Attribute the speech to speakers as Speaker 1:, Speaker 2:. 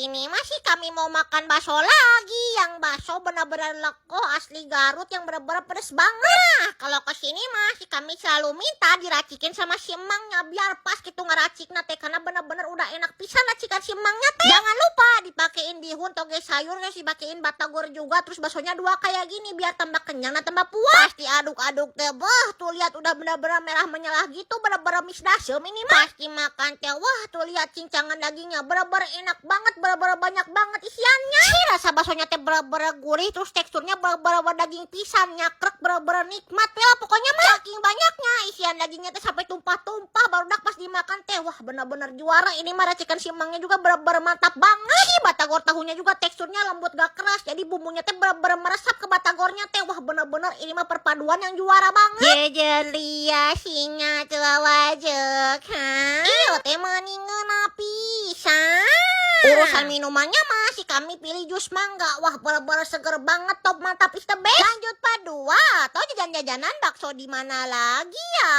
Speaker 1: Ini masih kami mau makan bakso lagi. Yang bakso benar-benar leko asli Garut yang benar-benar pedes banget. Nah, kalau kesini masih kami selalu minta diracikin sama si emangnya biar pas gitu ngeracikna teh karena benar-benar udah enak pisan racikan si emangnya teh. Jangan lupa dipakein bihun toge sayur guys, dipakein batagor juga terus baksonya 2 kayak gini biar tambah kenyang dan tambah puas. Pasti aduk-aduk teh. Wah, tuh lihat udah benar-benar merah menyalah gitu, benar-benar misdasem ini mah. Pasti makan teh. Wah, tuh lihat cincangan dagingnya benar-benar enak banget, bener-bener banyak banget isiannya. Rasa baksonya teh bener-bener gurih, terus teksturnya bener-bener daging pisang nyakrek, bener-bener nikmat ya. Pokoknya mah saking banyaknya isian dagingnya teh sampai tumpah-tumpah baru dak pas dimakan teh. Wah, bener-bener juara. Ini mah racikan simangnya juga bener-bener mantap banget. Batagor tahunya juga teksturnya lembut gak keras, jadi bumbunya teh bener-bener meresap ke batagornya teh. Wah, bener-bener ini mah perpaduan yang juara banget. Jejelia singa tua wajek, iyo teh meningeun pisan. Urusan minumannya masih kami pilih jus mangga. Wah, bener-bener seger banget, top mantap is the best. Lanjut Pak 2, atau jajan-jajanan bakso di mana lagi ya?